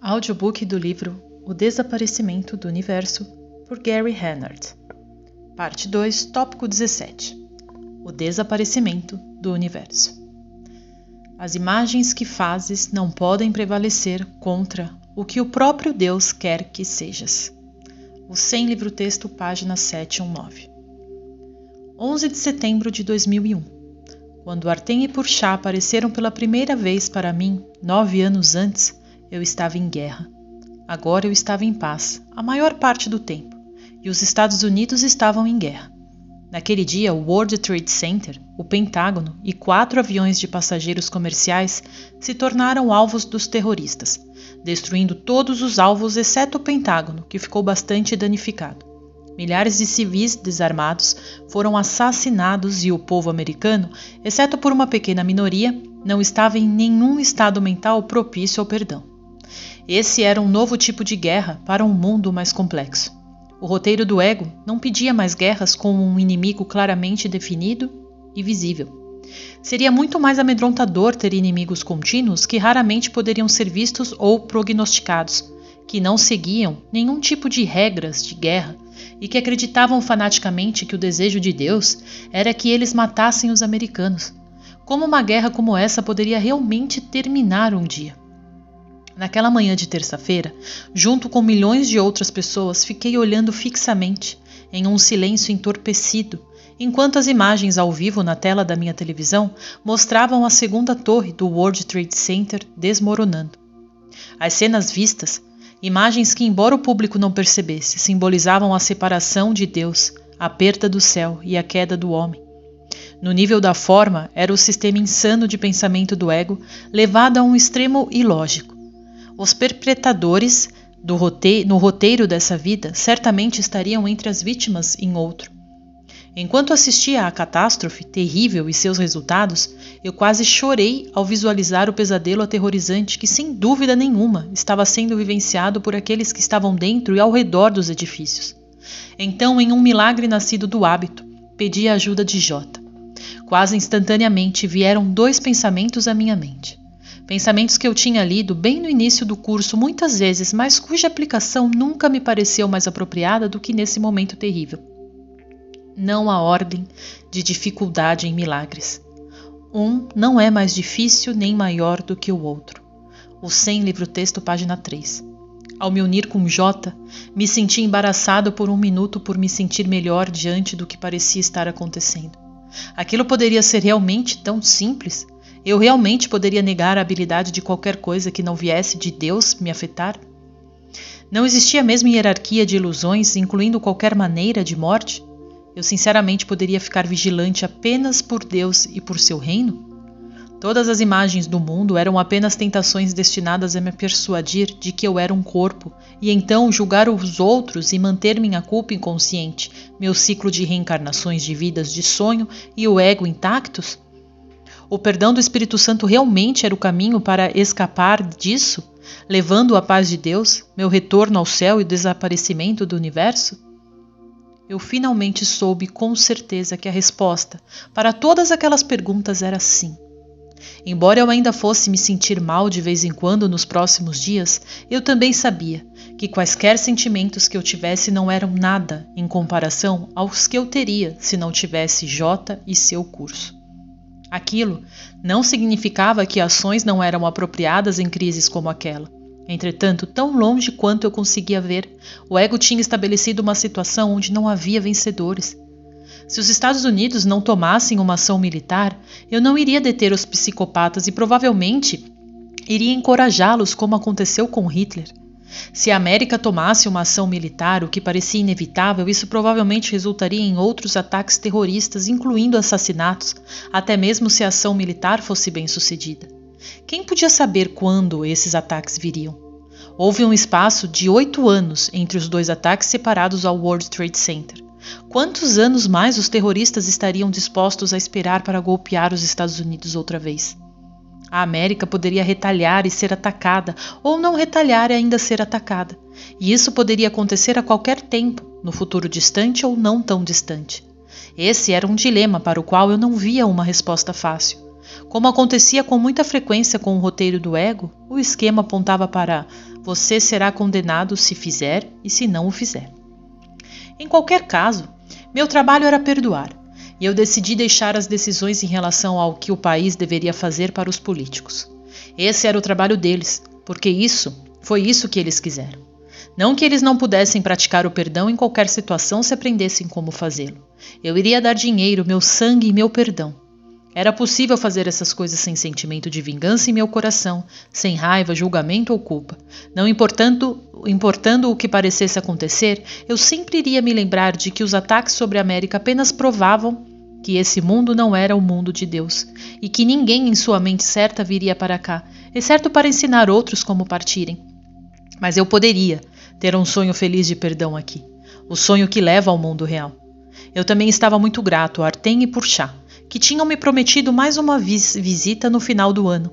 Audiobook do livro O Desaparecimento do Universo, por Gary Hanard. Parte 2, tópico 17. O desaparecimento do universo. As imagens que fazes não podem prevalecer contra o que o próprio Deus quer que sejas. O Sem Livro Texto, página 719. 11 de setembro de 2001. Quando Artem e Purchá apareceram pela primeira vez para mim, 9 anos antes, eu estava em guerra. Agora eu estava em paz, a maior parte do tempo, e os Estados Unidos estavam em guerra. Naquele dia, o World Trade Center, o Pentágono e 4 aviões de passageiros comerciais se tornaram alvos dos terroristas, destruindo todos os alvos exceto o Pentágono, que ficou bastante danificado. Milhares de civis desarmados foram assassinados e o povo americano, exceto por uma pequena minoria, não estava em nenhum estado mental propício ao perdão. Esse era um novo tipo de guerra para um mundo mais complexo. O roteiro do ego não pedia mais guerras com um inimigo claramente definido e visível. Seria muito mais amedrontador ter inimigos contínuos que raramente poderiam ser vistos ou prognosticados, que não seguiam nenhum tipo de regras de guerra e que acreditavam fanaticamente que o desejo de Deus era que eles matassem os americanos. Como uma guerra como essa poderia realmente terminar um dia? Naquela manhã de terça-feira, junto com milhões de outras pessoas, fiquei olhando fixamente, em um silêncio entorpecido, enquanto as imagens ao vivo na tela da minha televisão mostravam a segunda torre do World Trade Center desmoronando. As cenas vistas, imagens que, embora o público não percebesse, simbolizavam a separação de Deus, a perda do céu e a queda do homem. No nível da forma, era o sistema insano de pensamento do ego levado a um extremo ilógico. Os perpetradores no roteiro dessa vida certamente estariam entre as vítimas em outro. Enquanto assistia à catástrofe terrível e seus resultados, eu quase chorei ao visualizar o pesadelo aterrorizante que, sem dúvida nenhuma, estava sendo vivenciado por aqueles que estavam dentro e ao redor dos edifícios. Então, em um milagre nascido do hábito, pedi a ajuda de Jota. Quase instantaneamente vieram 2 pensamentos à minha mente. Pensamentos que eu tinha lido bem no início do curso muitas vezes, mas cuja aplicação nunca me pareceu mais apropriada do que nesse momento terrível. Não há ordem de dificuldade em milagres. Um não é mais difícil nem maior do que o outro. O Sem Livro Texto, página 3. Ao me unir com J, me senti embaraçado por um minuto por me sentir melhor diante do que parecia estar acontecendo. Aquilo poderia ser realmente tão simples? Eu realmente poderia negar a habilidade de qualquer coisa que não viesse de Deus me afetar? Não existia mesmo hierarquia de ilusões, incluindo qualquer maneira de morte? Eu sinceramente poderia ficar vigilante apenas por Deus e por seu reino? Todas as imagens do mundo eram apenas tentações destinadas a me persuadir de que eu era um corpo, e então julgar os outros e manter minha culpa inconsciente, meu ciclo de reencarnações de vidas de sonho e o ego intactos? O perdão do Espírito Santo realmente era o caminho para escapar disso, levando a paz de Deus, meu retorno ao céu e o desaparecimento do universo? Eu finalmente soube com certeza que a resposta para todas aquelas perguntas era sim. Embora eu ainda fosse me sentir mal de vez em quando nos próximos dias, eu também sabia que quaisquer sentimentos que eu tivesse não eram nada em comparação aos que eu teria se não tivesse J e seu curso. Aquilo não significava que ações não eram apropriadas em crises como aquela. Entretanto, tão longe quanto eu conseguia ver, o ego tinha estabelecido uma situação onde não havia vencedores. Se os Estados Unidos não tomassem uma ação militar, eu não iria deter os psicopatas e provavelmente iria encorajá-los, como aconteceu com Hitler. Se a América tomasse uma ação militar, o que parecia inevitável, isso provavelmente resultaria em outros ataques terroristas, incluindo assassinatos, até mesmo se a ação militar fosse bem-sucedida. Quem podia saber quando esses ataques viriam? Houve um espaço de 8 anos entre os 2 ataques separados ao World Trade Center. Quantos anos mais os terroristas estariam dispostos a esperar para golpear os Estados Unidos outra vez? A América poderia retalhar e ser atacada, ou não retalhar e ainda ser atacada. E isso poderia acontecer a qualquer tempo, no futuro distante ou não tão distante. Esse era um dilema para o qual eu não via uma resposta fácil. Como acontecia com muita frequência com o roteiro do ego, o esquema apontava para você será condenado se fizer e se não o fizer. Em qualquer caso, meu trabalho era perdoar, e eu decidi deixar as decisões em relação ao que o país deveria fazer para os políticos. Esse era o trabalho deles, porque foi isso que eles quiseram. Não que eles não pudessem praticar o perdão em qualquer situação se aprendessem como fazê-lo. Eu iria dar dinheiro, meu sangue e meu perdão. Era possível fazer essas coisas sem sentimento de vingança em meu coração, sem raiva, julgamento ou culpa. Não importando o que parecesse acontecer, eu sempre iria me lembrar de que os ataques sobre a América apenas provavam que esse mundo não era o mundo de Deus, e que ninguém em sua mente certa viria para cá, exceto para ensinar outros como partirem. Mas eu poderia ter um sonho feliz de perdão aqui, o sonho que leva ao mundo real. Eu também estava muito grato a Artem e Purchá, que tinham me prometido mais uma visita no final do ano.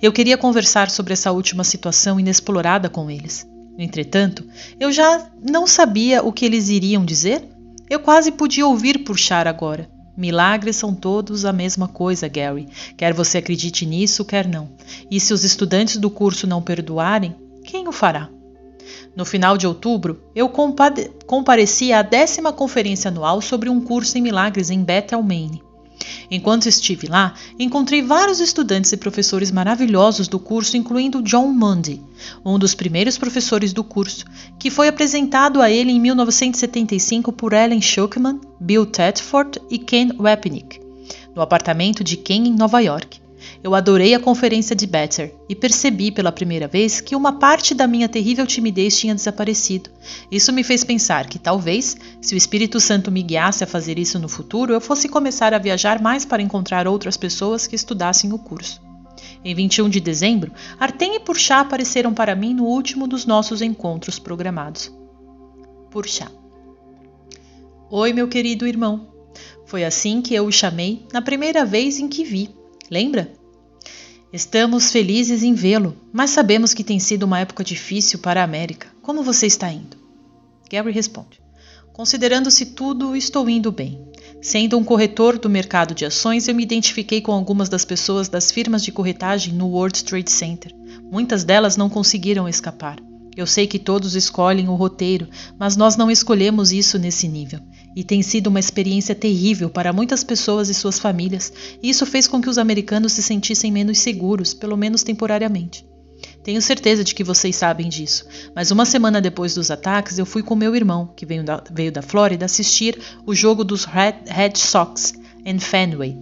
Eu queria conversar sobre essa última situação inexplorada com eles. Entretanto, eu já não sabia o que eles iriam dizer. Eu quase podia ouvir Purchá agora. Milagres são todos a mesma coisa, Gary. Quer você acredite nisso, quer não. E se os estudantes do curso não perdoarem, quem o fará? No final de outubro, eu compareci à 10ª conferência anual sobre um curso em milagres em Bethel, Maine. Enquanto estive lá, encontrei vários estudantes e professores maravilhosos do curso, incluindo John Mundy, um dos primeiros professores do curso, que foi apresentado a ele em 1975 por Ellen Schuckman, Bill Thetford e Ken Wapnick, no apartamento de Ken em Nova York. Eu adorei a conferência de Bethel e percebi pela primeira vez que uma parte da minha terrível timidez tinha desaparecido. Isso me fez pensar que talvez, se o Espírito Santo me guiasse a fazer isso no futuro, eu fosse começar a viajar mais para encontrar outras pessoas que estudassem o curso. Em 21 de dezembro, Artem e Purchá apareceram para mim no último dos nossos encontros programados. Purchá. Oi, meu querido irmão. Foi assim que eu o chamei na primeira vez em que vi. Lembra? Estamos felizes em vê-lo, mas sabemos que tem sido uma época difícil para a América. Como você está indo? Gary responde. Considerando-se tudo, estou indo bem. Sendo um corretor do mercado de ações, eu me identifiquei com algumas das pessoas das firmas de corretagem no World Trade Center. Muitas delas não conseguiram escapar. Eu sei que todos escolhem o roteiro, mas nós não escolhemos isso nesse nível. E tem sido uma experiência terrível para muitas pessoas e suas famílias, e isso fez com que os americanos se sentissem menos seguros, pelo menos temporariamente. Tenho certeza de que vocês sabem disso, mas uma semana depois dos ataques eu fui com meu irmão, que veio da Flórida, assistir o jogo dos Red Sox em Fenway,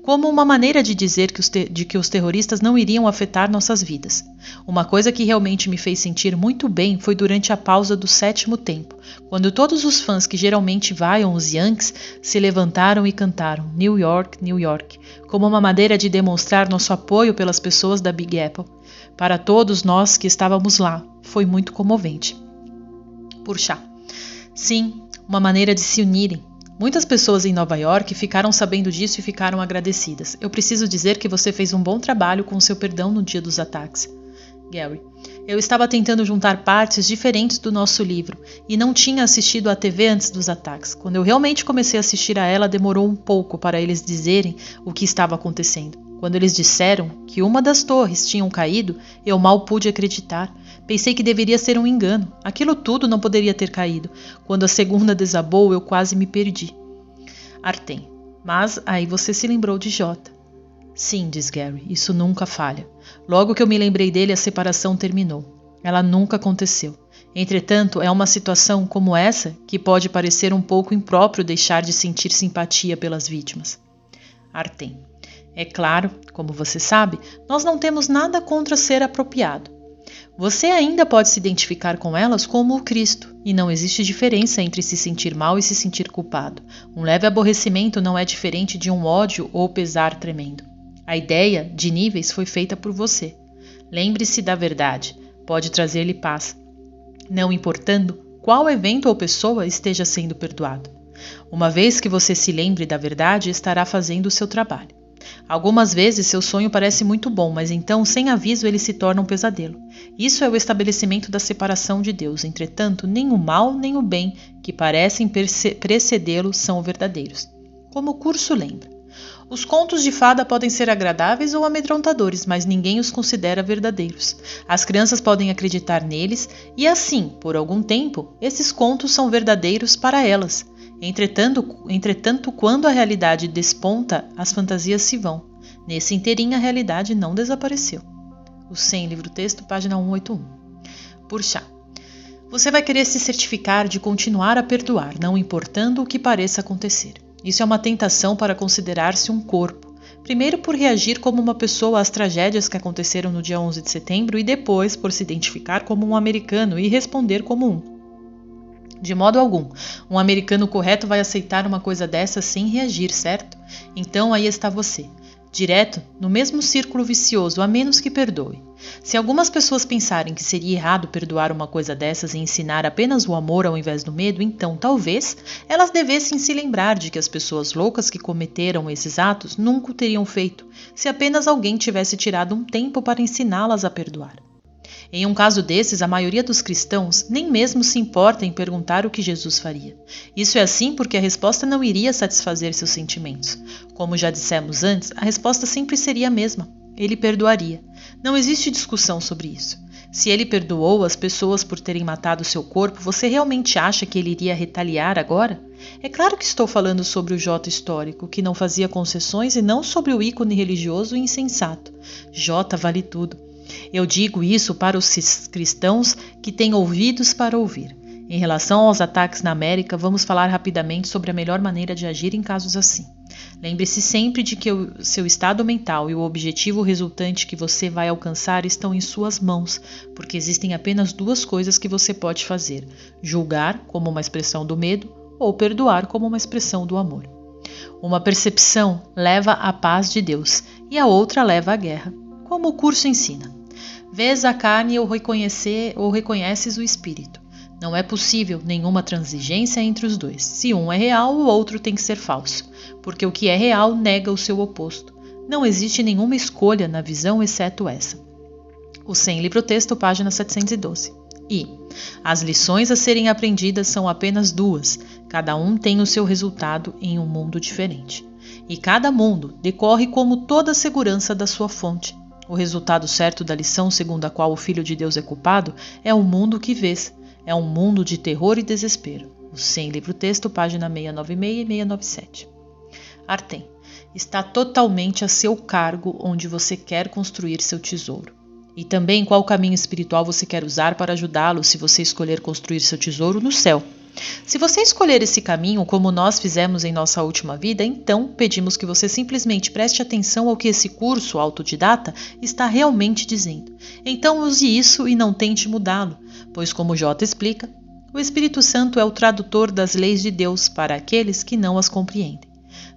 como uma maneira de dizer que os terroristas não iriam afetar nossas vidas. Uma coisa que realmente me fez sentir muito bem foi durante a pausa do 7º tempo, quando todos os fãs que geralmente vaiam os Yankees se levantaram e cantaram New York, New York, como uma maneira de demonstrar nosso apoio pelas pessoas da Big Apple. Para todos nós que estávamos lá, foi muito comovente. Purchá. Sim, uma maneira de se unirem. Muitas pessoas em Nova York ficaram sabendo disso e ficaram agradecidas. Eu preciso dizer que você fez um bom trabalho com o seu perdão no dia dos ataques. Gary. Eu estava tentando juntar partes diferentes do nosso livro e não tinha assistido à TV antes dos ataques. Quando eu realmente comecei a assistir a ela, demorou um pouco para eles dizerem o que estava acontecendo. Quando eles disseram que uma das torres tinha caído, eu mal pude acreditar. Pensei que deveria ser um engano. Aquilo tudo não poderia ter caído. Quando a segunda desabou, eu quase me perdi. Artem. Mas aí você se lembrou de Jota. Sim, diz Gary, isso nunca falha. Logo que eu me lembrei dele, a separação terminou. Ela nunca aconteceu. Entretanto, é uma situação como essa que pode parecer um pouco impróprio deixar de sentir simpatia pelas vítimas. Artem. É claro, como você sabe, nós não temos nada contra ser apropriado. Você ainda pode se identificar com elas como o Cristo, e não existe diferença entre se sentir mal e se sentir culpado. Um leve aborrecimento não é diferente de um ódio ou pesar tremendo. A ideia de níveis foi feita por você. Lembre-se da verdade, pode trazer-lhe paz, não importando qual evento ou pessoa esteja sendo perdoado. Uma vez que você se lembre da verdade, estará fazendo o seu trabalho. Algumas vezes seu sonho parece muito bom, mas então, sem aviso, ele se torna um pesadelo. Isso é o estabelecimento da separação de Deus. Entretanto, nem o mal nem o bem que parecem precedê-lo são verdadeiros. Como o curso lembra. Os contos de fada podem ser agradáveis ou amedrontadores, mas ninguém os considera verdadeiros. As crianças podem acreditar neles e, assim, por algum tempo, esses contos são verdadeiros para elas. Entretanto, quando a realidade desponta, as fantasias se vão. Nesse inteirinho, a realidade não desapareceu. O 100, livro-texto, página 181. Por chá. Você vai querer se certificar de continuar a perdoar, não importando o que pareça acontecer. Isso é uma tentação para considerar-se um corpo. Primeiro por reagir como uma pessoa às tragédias que aconteceram no dia 11 de setembro e depois por se identificar como um americano e responder como um. De modo algum, um americano correto vai aceitar uma coisa dessa sem reagir, certo? Então aí está você, direto no mesmo círculo vicioso, a menos que perdoe. Se algumas pessoas pensarem que seria errado perdoar uma coisa dessas e ensinar apenas o amor ao invés do medo, então talvez elas devessem se lembrar de que as pessoas loucas que cometeram esses atos nunca o teriam feito, se apenas alguém tivesse tirado um tempo para ensiná-las a perdoar. Em um caso desses, a maioria dos cristãos nem mesmo se importa em perguntar o que Jesus faria. Isso é assim porque a resposta não iria satisfazer seus sentimentos. Como já dissemos antes, a resposta sempre seria a mesma. Ele perdoaria. Não existe discussão sobre isso. Se ele perdoou as pessoas por terem matado seu corpo, você realmente acha que ele iria retaliar agora? É claro que estou falando sobre o Jota histórico, que não fazia concessões, e não sobre o ícone religioso e insensato. Jota vale tudo. Eu digo isso para os cristãos que têm ouvidos para ouvir. Em relação aos ataques na América, vamos falar rapidamente sobre a melhor maneira de agir em casos assim. Lembre-se sempre de que o seu estado mental e o objetivo resultante que você vai alcançar estão em suas mãos, porque existem apenas duas coisas que você pode fazer: julgar como uma expressão do medo ou perdoar como uma expressão do amor. Uma percepção leva à paz de Deus e a outra leva à guerra, como o curso ensina. Vês a carne ou reconheces o espírito. Não é possível nenhuma transigência entre os dois. Se um é real, o outro tem que ser falso, porque o que é real nega o seu oposto. Não existe nenhuma escolha na visão exceto essa. O 100, livro-texto, página 712. E as lições a serem aprendidas são apenas duas. Cada um tem o seu resultado em um mundo diferente. E cada mundo decorre como toda a segurança da sua fonte. O resultado certo da lição segundo a qual o Filho de Deus é culpado é o mundo que vês. É um mundo de terror e desespero. O 100, livro-texto, página 696 e 697. Artem. Está totalmente a seu cargo onde você quer construir seu tesouro. E também qual caminho espiritual você quer usar para ajudá-lo se você escolher construir seu tesouro no céu. Se você escolher esse caminho, como nós fizemos em nossa última vida, então pedimos que você simplesmente preste atenção ao que esse curso autodidata está realmente dizendo. Então use isso e não tente mudá-lo, pois como Jota explica, o Espírito Santo é o tradutor das leis de Deus para aqueles que não as compreendem.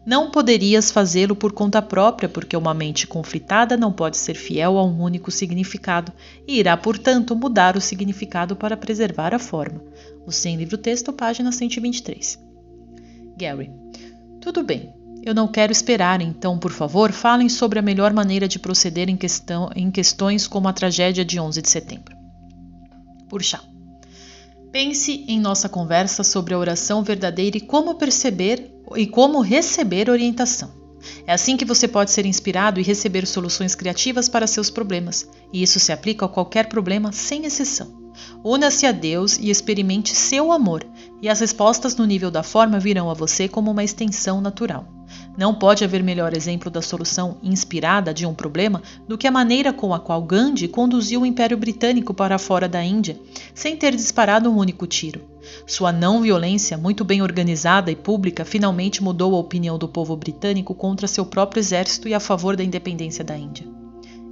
Não poderias fazê-lo por conta própria, porque uma mente conflitada não pode ser fiel a um único significado e irá, portanto, mudar o significado para preservar a forma. O 100, livro-texto, página 123. Gary. Tudo bem. Eu não quero esperar, então, por favor, falem sobre a melhor maneira de proceder em questões como a tragédia de 11 de setembro. Por chá. Pense em nossa conversa sobre a oração verdadeira e como receber orientação. É assim que você pode ser inspirado e receber soluções criativas para seus problemas, e isso se aplica a qualquer problema sem exceção. Una-se a Deus e experimente seu amor, e as respostas no nível da forma virão a você como uma extensão natural. Não pode haver melhor exemplo da solução inspirada de um problema do que a maneira com a qual Gandhi conduziu o Império Britânico para fora da Índia, sem ter disparado um único tiro. Sua não-violência, muito bem organizada e pública, finalmente mudou a opinião do povo britânico contra seu próprio exército e a favor da independência da Índia.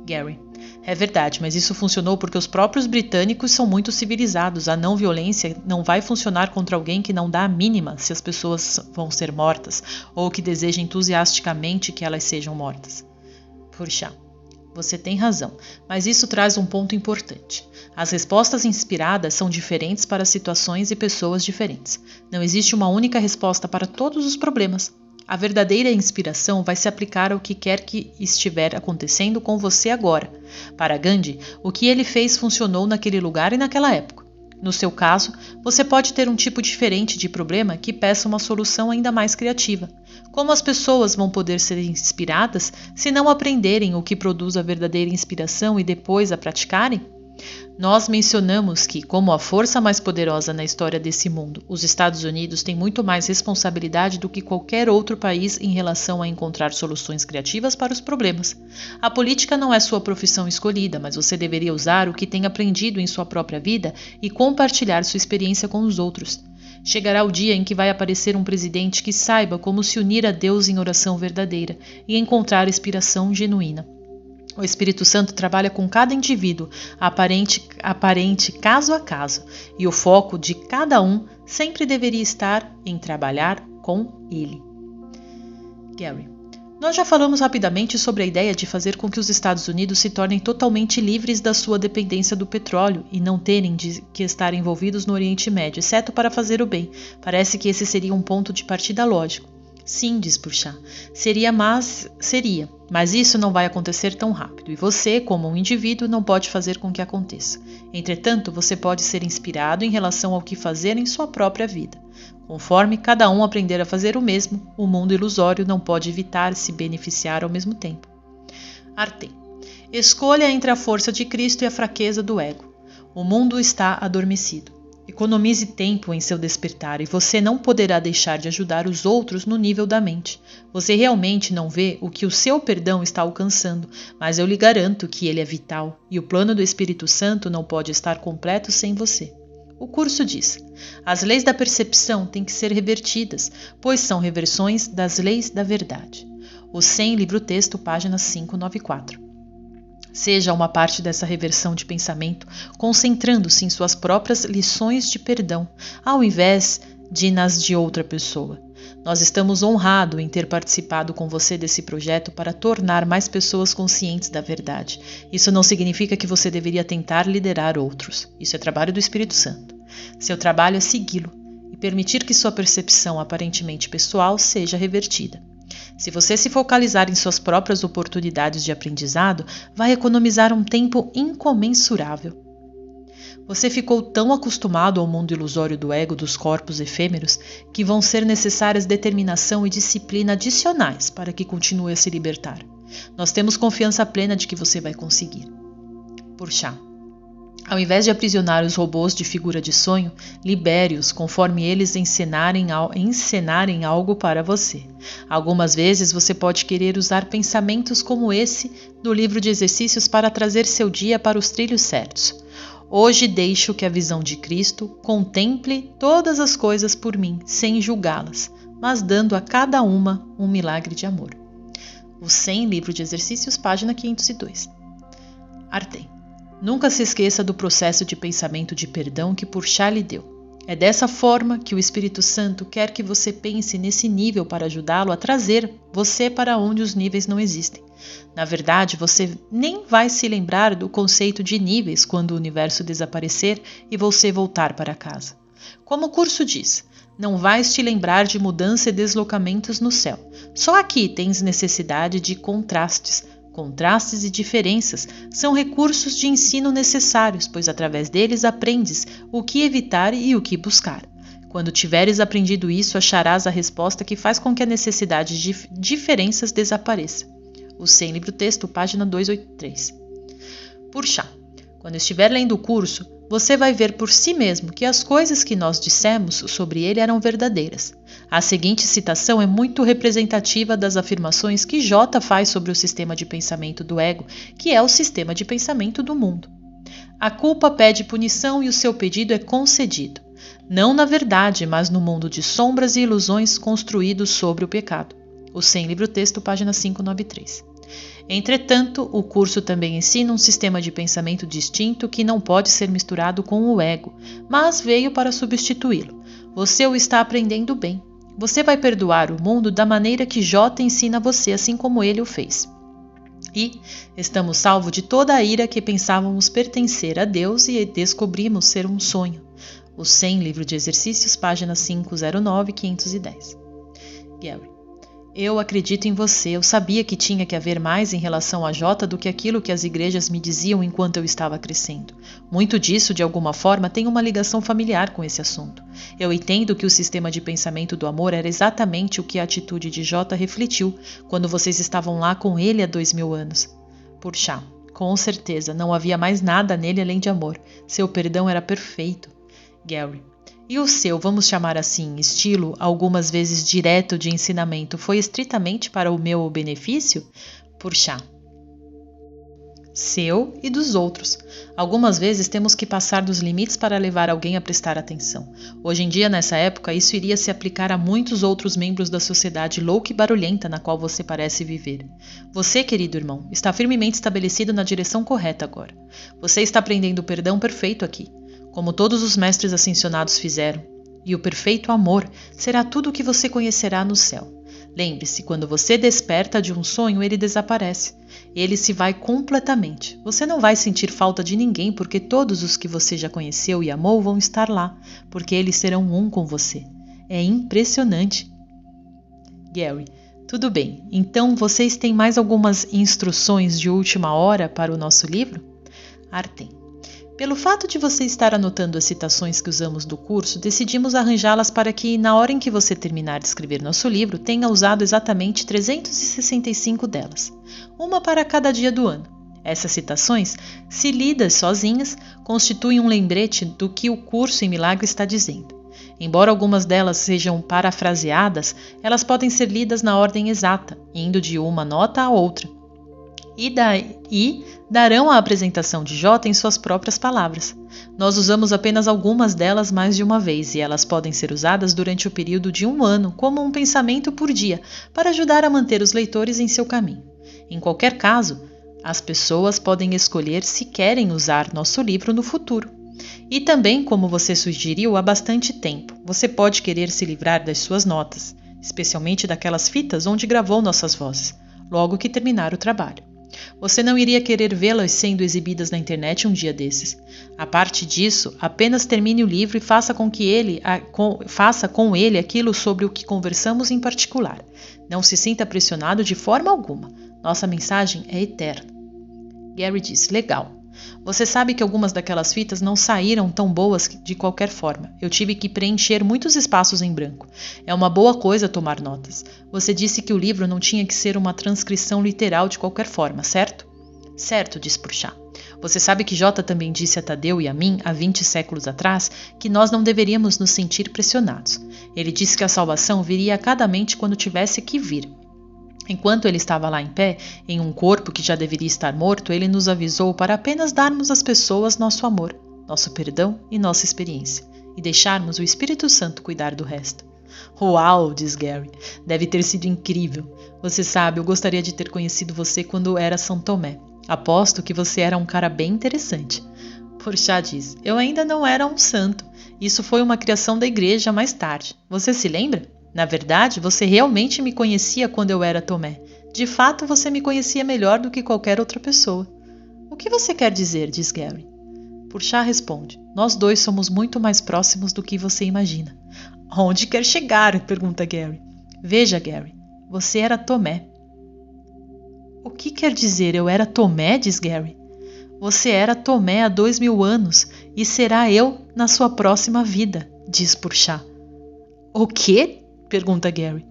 Gary. É verdade, mas isso funcionou porque os próprios britânicos são muito civilizados. A não-violência não vai funcionar contra alguém que não dá a mínima se as pessoas vão ser mortas, ou que deseja entusiasticamente que elas sejam mortas. Puxa, você tem razão, mas isso traz um ponto importante. As respostas inspiradas são diferentes para situações e pessoas diferentes. Não existe uma única resposta para todos os problemas. A verdadeira inspiração vai se aplicar ao que quer que estiver acontecendo com você agora. Para Gandhi, o que ele fez funcionou naquele lugar e naquela época. No seu caso, você pode ter um tipo diferente de problema que peça uma solução ainda mais criativa. Como as pessoas vão poder ser inspiradas se não aprenderem o que produz a verdadeira inspiração e depois a praticarem? Nós mencionamos que, como a força mais poderosa na história desse mundo, os Estados Unidos têm muito mais responsabilidade do que qualquer outro país em relação a encontrar soluções criativas para os problemas. A política não é sua profissão escolhida, mas você deveria usar o que tem aprendido em sua própria vida e compartilhar sua experiência com os outros. Chegará o dia em que vai aparecer um presidente que saiba como se unir a Deus em oração verdadeira e encontrar inspiração genuína. O Espírito Santo trabalha com cada indivíduo, aparente caso a caso, e o foco de cada um sempre deveria estar em trabalhar com ele. Gary. Nós já falamos rapidamente sobre a ideia de fazer com que os Estados Unidos se tornem totalmente livres da sua dependência do petróleo e não terem que estar envolvidos no Oriente Médio, exceto para fazer o bem. Parece que esse seria um ponto de partida lógico. Sim, diz Purcell, seria, mas isso não vai acontecer tão rápido e você, como um indivíduo, não pode fazer com que aconteça. Entretanto, você pode ser inspirado em relação ao que fazer em sua própria vida. Conforme cada um aprender a fazer o mesmo, o mundo ilusório não pode evitar se beneficiar ao mesmo tempo. Artem. Escolha entre a força de Cristo e a fraqueza do ego. O mundo está adormecido. Economize tempo em seu despertar e você não poderá deixar de ajudar os outros no nível da mente. Você realmente não vê o que o seu perdão está alcançando, mas eu lhe garanto que ele é vital e o plano do Espírito Santo não pode estar completo sem você. O curso diz: as leis da percepção têm que ser revertidas, pois são reversões das leis da verdade. O 100, livro-texto, página 594. Seja uma parte dessa reversão de pensamento, concentrando-se em suas próprias lições de perdão, ao invés de nas de outra pessoa. Nós estamos honrados em ter participado com você desse projeto para tornar mais pessoas conscientes da verdade. Isso não significa que você deveria tentar liderar outros. Isso é trabalho do Espírito Santo. Seu trabalho é segui-lo e permitir que sua percepção aparentemente pessoal seja revertida. Se você se focalizar em suas próprias oportunidades de aprendizado, vai economizar um tempo incomensurável. Você ficou tão acostumado ao mundo ilusório do ego dos corpos efêmeros que vão ser necessárias determinação e disciplina adicionais para que continue a se libertar. Nós temos confiança plena de que você vai conseguir. Purcell. Ao invés de aprisionar os robôs de figura de sonho, libere-os conforme eles encenarem algo para você. Algumas vezes você pode querer usar pensamentos como esse do livro de exercícios para trazer seu dia para os trilhos certos. Hoje deixo que a visão de Cristo contemple todas as coisas por mim, sem julgá-las, mas dando a cada uma um milagre de amor. O 100, livro de exercícios, página 502. Artem. Nunca se esqueça do processo de pensamento de perdão que Purcell lhe deu. É dessa forma que o Espírito Santo quer que você pense nesse nível para ajudá-lo a trazer você para onde os níveis não existem. Na verdade, você nem vai se lembrar do conceito de níveis quando o universo desaparecer e você voltar para casa. Como o curso diz, não vais te lembrar de mudança e deslocamentos no céu. Só aqui tens necessidade de contrastes. Contrastes e diferenças são recursos de ensino necessários, pois através deles aprendes o que evitar e o que buscar. Quando tiveres aprendido isso, acharás a resposta que faz com que a necessidade de diferenças desapareça. O 100, livro-texto, página 283. Purcell. Quando estiver lendo o curso, você vai ver por si mesmo que as coisas que nós dissemos sobre ele eram verdadeiras. A seguinte citação é muito representativa das afirmações que J faz sobre o sistema de pensamento do ego, que é o sistema de pensamento do mundo. A culpa pede punição e o seu pedido é concedido. Não na verdade, mas no mundo de sombras e ilusões construídos sobre o pecado. O 100, livro-texto, página 593. Entretanto, o curso também ensina um sistema de pensamento distinto que não pode ser misturado com o ego, mas veio para substituí-lo. Você o está aprendendo bem. Você vai perdoar o mundo da maneira que J ensina você, assim como ele o fez. E estamos salvos de toda a ira que pensávamos pertencer a Deus e descobrimos ser um sonho. O 100, livro de exercícios, página 509 e 510. Gary. Eu acredito em você. Eu sabia que tinha que haver mais em relação a Jota do que aquilo que as igrejas me diziam enquanto eu estava crescendo. Muito disso, de alguma forma, tem uma ligação familiar com esse assunto. Eu entendo que o sistema de pensamento do amor era exatamente o que a atitude de Jota refletiu quando vocês estavam lá com ele há 2000 anos. Puxa, com certeza, não havia mais nada nele além de amor. Seu perdão era perfeito. Gary. E o seu, vamos chamar assim, estilo, algumas vezes direto de ensinamento, foi estritamente para o meu benefício? Puxa. Seu e dos outros. Algumas vezes temos que passar dos limites para levar alguém a prestar atenção. Hoje em dia, nessa época, isso iria se aplicar a muitos outros membros da sociedade louca e barulhenta na qual você parece viver. Você, querido irmão, está firmemente estabelecido na direção correta agora. Você está aprendendo o perdão perfeito aqui, como todos os mestres ascensionados fizeram, e o perfeito amor será tudo o que você conhecerá no céu. Lembre-se, quando você desperta de um sonho, ele desaparece. Ele se vai completamente. Você não vai sentir falta de ninguém, porque todos os que você já conheceu e amou vão estar lá, porque eles serão um com você. É impressionante. Gary, tudo bem. Então, vocês têm mais algumas instruções de última hora para o nosso livro? Artem. Pelo fato de você estar anotando as citações que usamos do curso, decidimos arranjá-las para que, na hora em que você terminar de escrever nosso livro, tenha usado exatamente 365 delas, uma para cada dia do ano. Essas citações, se lidas sozinhas, constituem um lembrete do que o curso em Milagre está dizendo. Embora algumas delas sejam parafraseadas, elas podem ser lidas na ordem exata, indo de uma nota a outra. E darão a apresentação de Jota em suas próprias palavras. Nós usamos apenas algumas delas mais de uma vez e elas podem ser usadas durante o período de 1 ano como um pensamento por dia para ajudar a manter os leitores em seu caminho. Em qualquer caso, as pessoas podem escolher se querem usar nosso livro no futuro. E também, como você sugeriu há bastante tempo, você pode querer se livrar das suas notas, especialmente daquelas fitas onde gravou nossas vozes, logo que terminar o trabalho. Você não iria querer vê-las sendo exibidas na internet um dia desses. A parte disso, apenas termine o livro e faça com ele aquilo sobre o que conversamos em particular. Não se sinta pressionado de forma alguma. Nossa mensagem é eterna. Gary disse, legal. Você sabe que algumas daquelas fitas não saíram tão boas de qualquer forma. Eu tive que preencher muitos espaços em branco. É uma boa coisa tomar notas. Você disse que o livro não tinha que ser uma transcrição literal de qualquer forma, certo? Certo, disse Purchá. Você sabe que Jota também disse a Tadeu e a mim, há 20 séculos atrás, que nós não deveríamos nos sentir pressionados. Ele disse que a salvação viria a cada mente quando tivesse que vir. Enquanto ele estava lá em pé, em um corpo que já deveria estar morto, ele nos avisou para apenas darmos às pessoas nosso amor, nosso perdão e nossa experiência, e deixarmos o Espírito Santo cuidar do resto. Uau, diz Gary, deve ter sido incrível. Você sabe, eu gostaria de ter conhecido você quando era São Tomé. Aposto que você era um cara bem interessante. Purchá diz, eu ainda não era um santo. Isso foi uma criação da igreja mais tarde. Você se lembra? Na verdade, você realmente me conhecia quando eu era Tomé. De fato, você me conhecia melhor do que qualquer outra pessoa. O que você quer dizer? Diz Gary. Purchá responde. Nós dois somos muito mais próximos do que você imagina. Onde quer chegar? Pergunta Gary. Veja, Gary, você era Tomé. O que quer dizer eu era Tomé? Diz Gary. Você era Tomé há 2000 anos e será eu na sua próxima vida, diz Purchá. O quê? Pergunta Gary.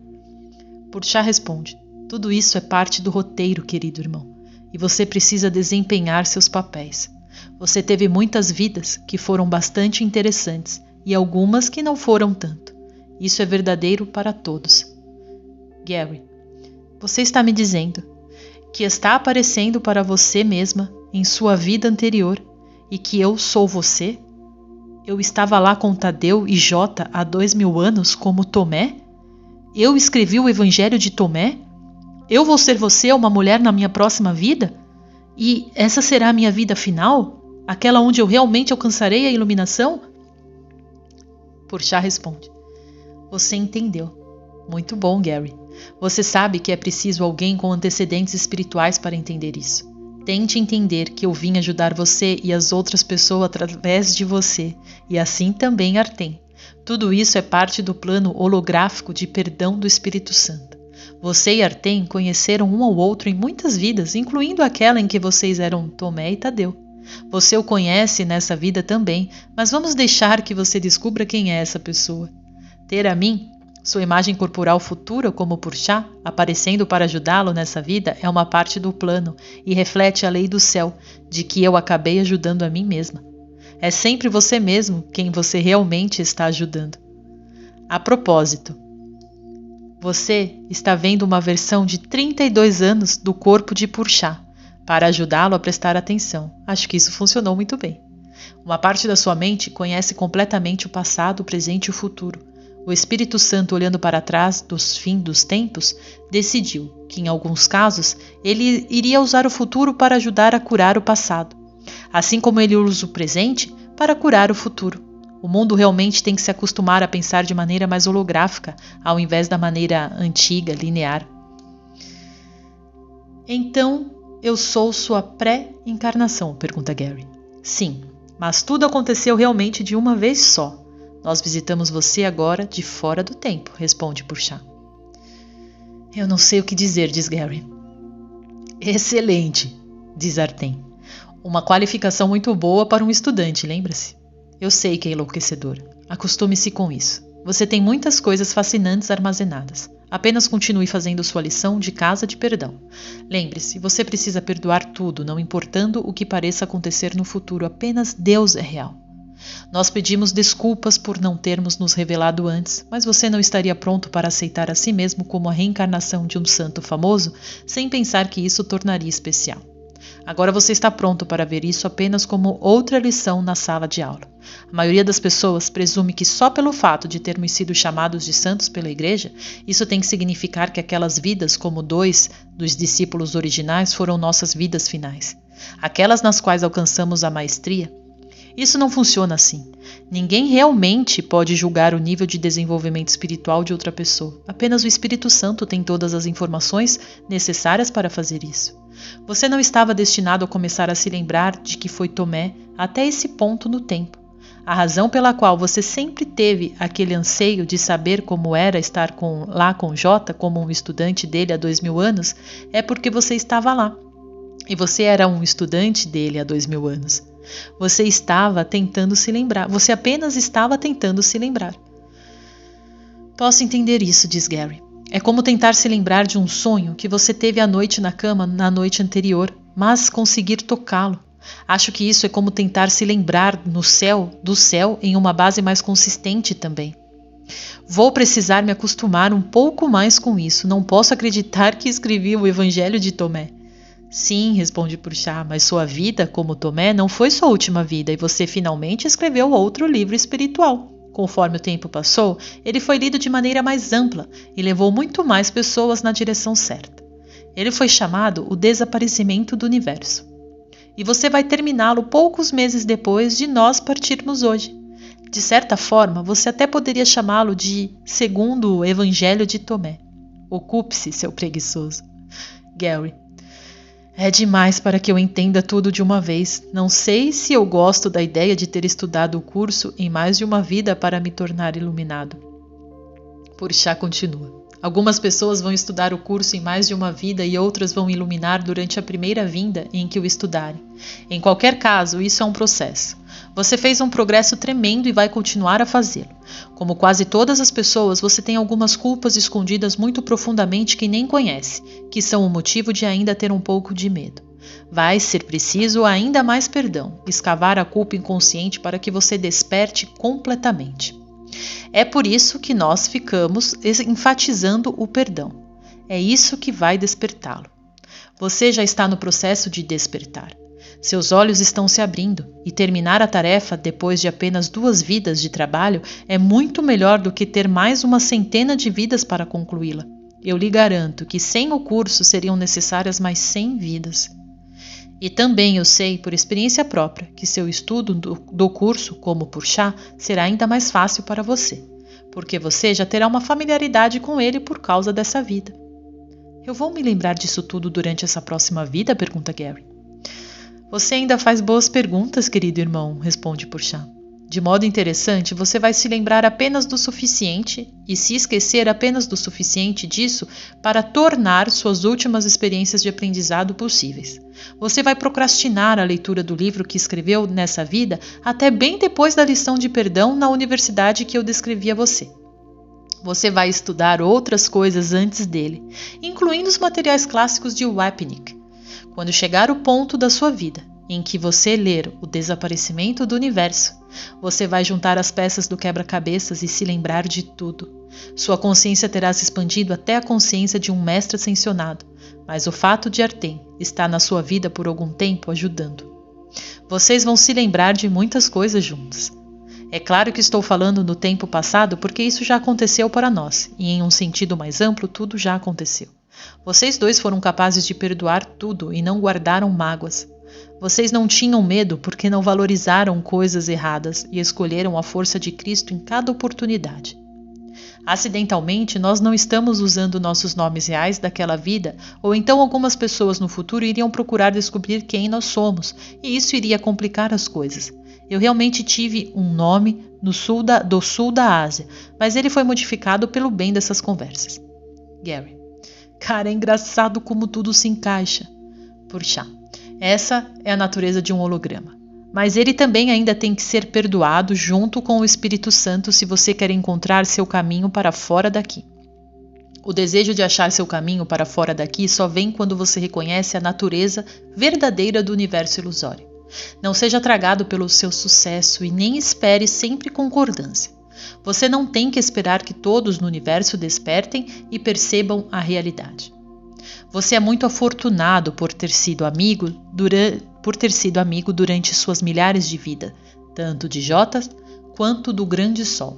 Purchá responde, tudo isso é parte do roteiro, querido irmão, e você precisa desempenhar seus papéis. Você teve muitas vidas que foram bastante interessantes e algumas que não foram tanto. Isso é verdadeiro para todos. Gary, você está me dizendo que está aparecendo para você mesma em sua vida anterior e que eu sou você? Eu estava lá com Tadeu e Jota há 2000 anos como Tomé? Eu escrevi o Evangelho de Tomé? Eu vou ser você, uma mulher, na minha próxima vida? E essa será a minha vida final? Aquela onde eu realmente alcançarei a iluminação? Purchá responde. Você entendeu. Muito bom, Gary. Você sabe que é preciso alguém com antecedentes espirituais para entender isso. Tente entender que eu vim ajudar você e as outras pessoas através de você, e assim também Artem. Tudo isso é parte do plano holográfico de perdão do Espírito Santo. Você e Artem conheceram um ao outro em muitas vidas, incluindo aquela em que vocês eram Tomé e Tadeu. Você o conhece nessa vida também, mas vamos deixar que você descubra quem é essa pessoa. Ter a mim, sua imagem corporal futura como Purchá, aparecendo para ajudá-lo nessa vida é uma parte do plano e reflete a lei do céu, de que eu acabei ajudando a mim mesma. É sempre você mesmo quem você realmente está ajudando. A propósito, você está vendo uma versão de 32 anos do corpo de Purchá, para ajudá-lo a prestar atenção. Acho que isso funcionou muito bem. Uma parte da sua mente conhece completamente o passado, o presente e o futuro. O Espírito Santo, olhando para trás dos fins dos tempos, decidiu que, em alguns casos, ele iria usar o futuro para ajudar a curar o passado, assim como ele usa o presente para curar o futuro. O mundo realmente tem que se acostumar a pensar de maneira mais holográfica, ao invés da maneira antiga, linear. Então, eu sou sua pré-encarnação? Pergunta Gary. Sim, mas tudo aconteceu realmente de uma vez só. Nós visitamos você agora de fora do tempo, responde Purchá. Eu não sei o que dizer, diz Gary. Excelente, diz Artem. Uma qualificação muito boa para um estudante, lembra-se? Eu sei que é enlouquecedor. Acostume-se com isso. Você tem muitas coisas fascinantes armazenadas. Apenas continue fazendo sua lição de casa de perdão. Lembre-se, você precisa perdoar tudo, não importando o que pareça acontecer no futuro. Apenas Deus é real. Nós pedimos desculpas por não termos nos revelado antes, mas você não estaria pronto para aceitar a si mesmo como a reencarnação de um santo famoso, sem pensar que isso o tornaria especial. Agora você está pronto para ver isso apenas como outra lição na sala de aula. A maioria das pessoas presume que só pelo fato de termos sido chamados de santos pela igreja, isso tem que significar que aquelas vidas, como 2 dos discípulos originais, foram nossas vidas finais. Aquelas nas quais alcançamos a maestria. Isso não funciona assim. Ninguém realmente pode julgar o nível de desenvolvimento espiritual de outra pessoa. Apenas o Espírito Santo tem todas as informações necessárias para fazer isso. Você não estava destinado a começar a se lembrar de que foi Tomé até esse ponto no tempo. A razão pela qual você sempre teve aquele anseio de saber como era estar lá com Jota como um estudante dele há 2000 anos é porque você estava lá. E você era um estudante dele há 2000 anos. Você estava tentando se lembrar. Você apenas estava tentando se lembrar. Posso entender isso, diz Gary. É como tentar se lembrar de um sonho que você teve à noite na cama na noite anterior, mas conseguir tocá-lo. Acho que isso é como tentar se lembrar do céu em uma base mais consistente também. Vou precisar me acostumar um pouco mais com isso. Não posso acreditar que escrevi o Evangelho de Tomé. Sim, responde Purchá, mas sua vida, como Tomé, não foi sua última vida e você finalmente escreveu outro livro espiritual. Conforme o tempo passou, ele foi lido de maneira mais ampla e levou muito mais pessoas na direção certa. Ele foi chamado O Desaparecimento do Universo. E você vai terminá-lo poucos meses depois de nós partirmos hoje. De certa forma, você até poderia chamá-lo de Segundo Evangelho de Tomé. Ocupe-se, seu preguiçoso. Gary. É demais para que eu entenda tudo de uma vez. Não sei se eu gosto da ideia de ter estudado o curso em mais de uma vida para me tornar iluminado. Purchá continua. Algumas pessoas vão estudar o curso em mais de uma vida e outras vão iluminar durante a primeira vinda em que o estudarem. Em qualquer caso, isso é um processo. Você fez um progresso tremendo e vai continuar a fazê-lo. Como quase todas as pessoas, você tem algumas culpas escondidas muito profundamente que nem conhece, que são o motivo de ainda ter um pouco de medo. Vai ser preciso ainda mais perdão, escavar a culpa inconsciente para que você desperte completamente. É por isso que nós ficamos enfatizando o perdão. É isso que vai despertá-lo. Você já está no processo de despertar. Seus olhos estão se abrindo e terminar a tarefa depois de apenas 2 vidas de trabalho é muito melhor do que ter mais uma centena de vidas para concluí-la. Eu lhe garanto que sem o curso seriam necessárias mais 100 vidas. E também eu sei, por experiência própria, que seu estudo do curso, como Purchá, será ainda mais fácil para você, porque você já terá uma familiaridade com ele por causa dessa vida. Eu vou me lembrar disso tudo durante essa próxima vida? Pergunta Gary. Você ainda faz boas perguntas, querido irmão, responde Purchá. De modo interessante, você vai se lembrar apenas do suficiente e se esquecer apenas do suficiente disso para tornar suas últimas experiências de aprendizado possíveis. Você vai procrastinar a leitura do livro que escreveu nessa vida até bem depois da lição de perdão na universidade que eu descrevi a você. Você vai estudar outras coisas antes dele, incluindo os materiais clássicos de Wapnick. Quando chegar o ponto da sua vida em que você ler O Desaparecimento do Universo, você vai juntar as peças do quebra-cabeças e se lembrar de tudo. Sua consciência terá se expandido até a consciência de um mestre ascensionado, mas o fato de Artem estar na sua vida por algum tempo ajudando. Vocês vão se lembrar de muitas coisas juntos. É claro que estou falando no tempo passado porque isso já aconteceu para nós, e em um sentido mais amplo, tudo já aconteceu. Vocês dois foram capazes de perdoar tudo e não guardaram mágoas. Vocês não tinham medo porque não valorizaram coisas erradas e escolheram a força de Cristo em cada oportunidade. Acidentalmente, nós não estamos usando nossos nomes reais daquela vida, ou então algumas pessoas no futuro iriam procurar descobrir quem nós somos, e isso iria complicar as coisas. Eu realmente tive um nome do sul da Ásia, mas ele foi modificado pelo bem dessas conversas. Gary. Cara, é engraçado como tudo se encaixa. Puxa, essa é a natureza de um holograma. Mas ele também ainda tem que ser perdoado junto com o Espírito Santo se você quer encontrar seu caminho para fora daqui. O desejo de achar seu caminho para fora daqui só vem quando você reconhece a natureza verdadeira do universo ilusório. Não seja tragado pelo seu sucesso e nem espere sempre concordância. Você não tem que esperar que todos no universo despertem e percebam a realidade. Você é muito afortunado por ter sido amigo durante suas milhares de vidas, tanto de Jotas quanto do grande sol.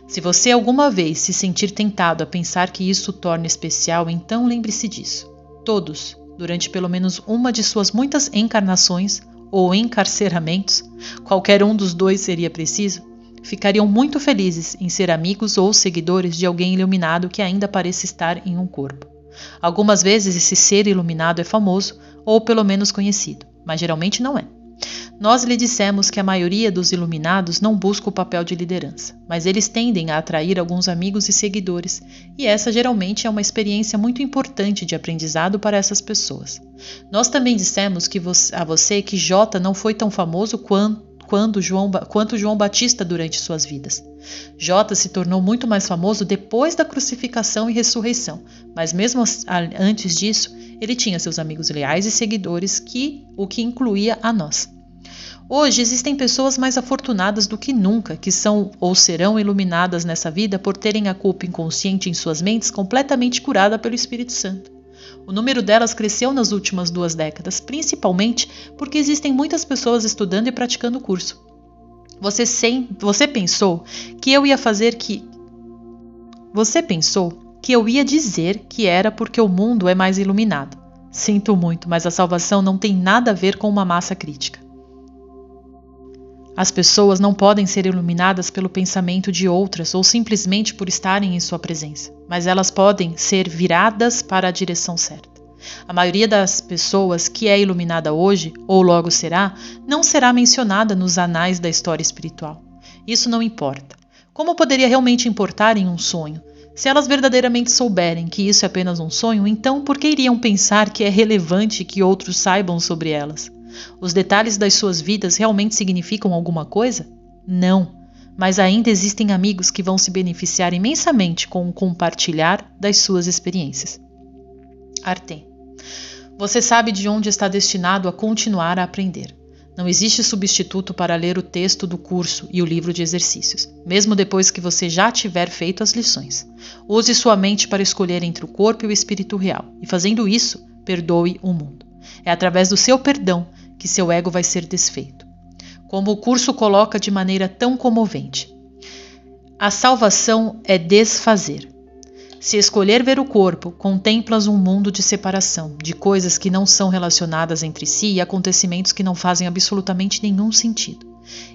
Se você alguma vez se sentir tentado a pensar que isso o torna especial, então lembre-se disso. Todos, durante pelo menos uma de suas muitas encarnações ou encarceramentos, qualquer um dos dois seria preciso, ficariam muito felizes em ser amigos ou seguidores de alguém iluminado que ainda pareça estar em um corpo. Algumas vezes esse ser iluminado é famoso ou pelo menos conhecido, mas geralmente não é. Nós lhe dissemos que a maioria dos iluminados não busca o papel de liderança, mas eles tendem a atrair alguns amigos e seguidores, e essa geralmente é uma experiência muito importante de aprendizado para essas pessoas. Nós também dissemos a você que Jota não foi tão famoso quanto João Batista durante suas vidas. Jota se tornou muito mais famoso depois da crucificação e ressurreição, mas mesmo antes disso, ele tinha seus amigos leais e seguidores, o que incluía a nós. Hoje existem pessoas mais afortunadas do que nunca que são ou serão iluminadas nessa vida por terem a culpa inconsciente em suas mentes completamente curada pelo Espírito Santo. O número delas cresceu nas últimas 2 décadas, principalmente porque existem muitas pessoas estudando e praticando o curso. Você pensou que eu ia dizer que era porque o mundo é mais iluminado. Sinto muito, mas a salvação não tem nada a ver com uma massa crítica. As pessoas não podem ser iluminadas pelo pensamento de outras ou simplesmente por estarem em sua presença, mas elas podem ser viradas para a direção certa. A maioria das pessoas que é iluminada hoje, ou logo será, não será mencionada nos anais da história espiritual. Isso não importa. Como poderia realmente importar em um sonho? Se elas verdadeiramente souberem que isso é apenas um sonho, então por que iriam pensar que é relevante que outros saibam sobre elas? Os detalhes das suas vidas realmente significam alguma coisa? Não, mas ainda existem amigos que vão se beneficiar imensamente com o compartilhar das suas experiências. Artem. Você sabe de onde está destinado a continuar a aprender. Não existe substituto para ler o texto do curso e o livro de exercícios, mesmo depois que você já tiver feito as lições. Use sua mente para escolher entre o corpo e o espírito real, e fazendo isso, perdoe o mundo. É através do seu perdão que seu ego vai ser desfeito. Como o curso coloca de maneira tão comovente. A salvação é desfazer. Se escolher ver o corpo, contemplas um mundo de separação, de coisas que não são relacionadas entre si e acontecimentos que não fazem absolutamente nenhum sentido.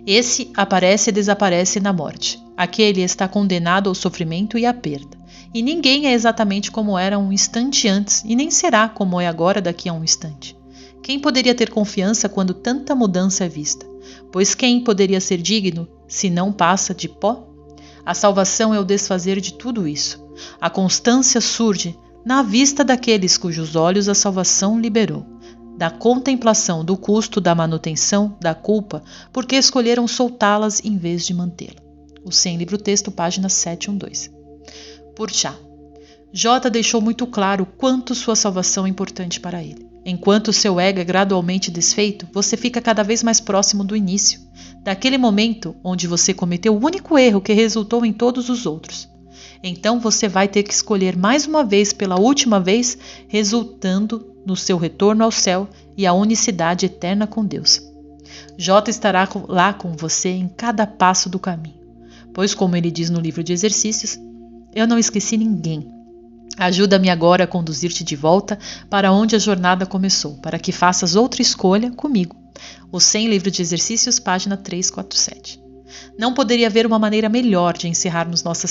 Esse aparece e desaparece na morte. Aquele está condenado ao sofrimento e à perda. E ninguém é exatamente como era um instante antes e nem será como é agora daqui a um instante. Quem poderia ter confiança quando tanta mudança é vista? Pois quem poderia ser digno se não passa de pó? A salvação é o desfazer de tudo isso. A constância surge na vista daqueles cujos olhos a salvação liberou, da contemplação do custo da manutenção da culpa, porque escolheram soltá-las em vez de mantê-la. O Sem Livro Texto, página 712. Purchá. J deixou muito claro quanto sua salvação é importante para ele. Enquanto seu ego é gradualmente desfeito, você fica cada vez mais próximo do início, daquele momento onde você cometeu o único erro que resultou em todos os outros. Então você vai ter que escolher mais uma vez pela última vez, resultando no seu retorno ao céu e à unicidade eterna com Deus. J estará lá com você em cada passo do caminho, pois como ele diz no livro de exercícios, eu não esqueci ninguém. Ajuda-me agora a conduzir-te de volta para onde a jornada começou, para que faças outra escolha comigo. O Sem Livro de Exercícios, página 347. Não poderia haver uma maneira melhor de encerrarmos nossas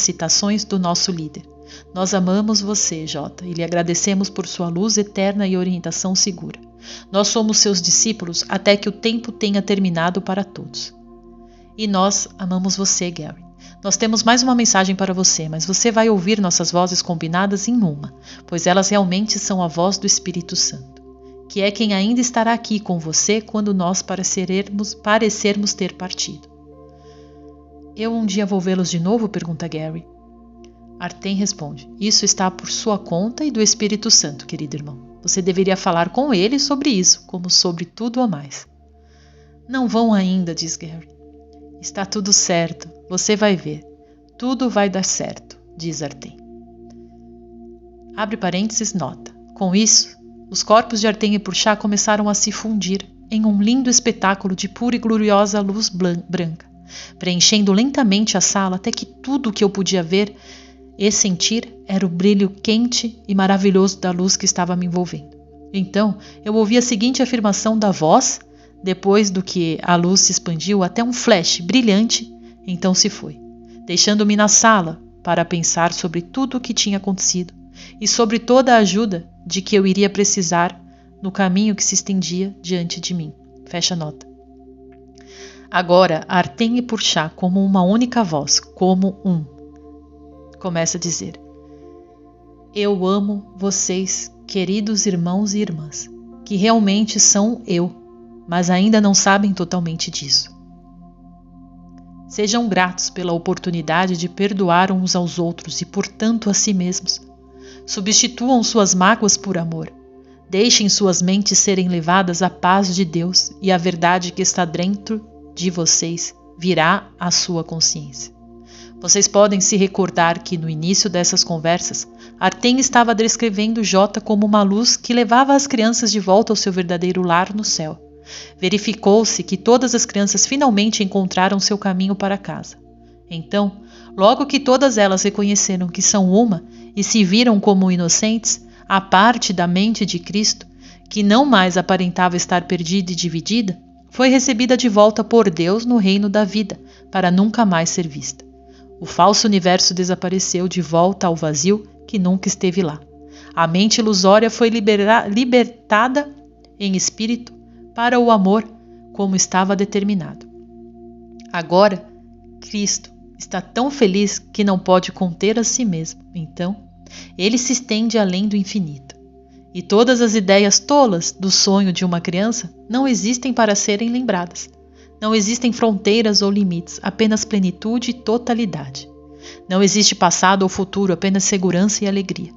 citações do nosso líder. Nós amamos você, J, e lhe agradecemos por sua luz eterna e orientação segura. Nós somos seus discípulos até que o tempo tenha terminado para todos. E nós amamos você, Gary. Nós temos mais uma mensagem para você, mas você vai ouvir nossas vozes combinadas em uma, pois elas realmente são a voz do Espírito Santo, que é quem ainda estará aqui com você quando nós parecermos ter partido. Eu um dia vou vê-los de novo? Pergunta Gary. Artem responde, isso está por sua conta e do Espírito Santo, querido irmão. Você deveria falar com ele sobre isso, como sobre tudo ou mais. Não vão ainda, diz Gary. Está tudo certo, você vai ver. Tudo vai dar certo, diz Artem. Abre parênteses, nota. Com isso, os corpos de Artem e Purchá começaram a se fundir em um lindo espetáculo de pura e gloriosa luz branca, preenchendo lentamente a sala até que tudo o que eu podia ver e sentir era o brilho quente e maravilhoso da luz que estava me envolvendo. Então, eu ouvi a seguinte afirmação da voz. Depois do que a luz se expandiu até um flash brilhante, então se foi, deixando-me na sala para pensar sobre tudo o que tinha acontecido e sobre toda a ajuda de que eu iria precisar no caminho que se estendia diante de mim. Fecha a nota. Agora, Artem e Purchá como uma única voz, como um. Começa a dizer, eu amo vocês, queridos irmãos e irmãs, que realmente são eu, mas ainda não sabem totalmente disso. Sejam gratos pela oportunidade de perdoar uns aos outros e, portanto, a si mesmos. Substituam suas mágoas por amor. Deixem suas mentes serem levadas à paz de Deus e a verdade que está dentro de vocês virá à sua consciência. Vocês podem se recordar que, no início dessas conversas, Artem estava descrevendo J como uma luz que levava as crianças de volta ao seu verdadeiro lar no céu. Verificou-se que todas as crianças finalmente encontraram seu caminho para casa. Então, logo que todas elas reconheceram que são uma e se viram como inocentes, a parte da mente de Cristo, que não mais aparentava estar perdida e dividida, foi recebida de volta por Deus no reino da vida, para nunca mais ser vista. O falso universo desapareceu de volta ao vazio que nunca esteve lá. A mente ilusória foi libertada em espírito para o amor como estava determinado. Agora, Cristo está tão feliz que não pode conter a si mesmo. Então, ele se estende além do infinito. E todas as ideias tolas do sonho de uma criança não existem para serem lembradas. Não existem fronteiras ou limites, apenas plenitude e totalidade. Não existe passado ou futuro, apenas segurança e alegria.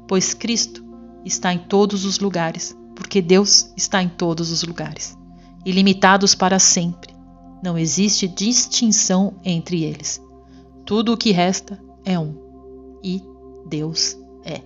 Pois Cristo está em todos os lugares, porque Deus está em todos os lugares, ilimitados para sempre. Não existe distinção entre eles. Tudo o que resta é um, e Deus é.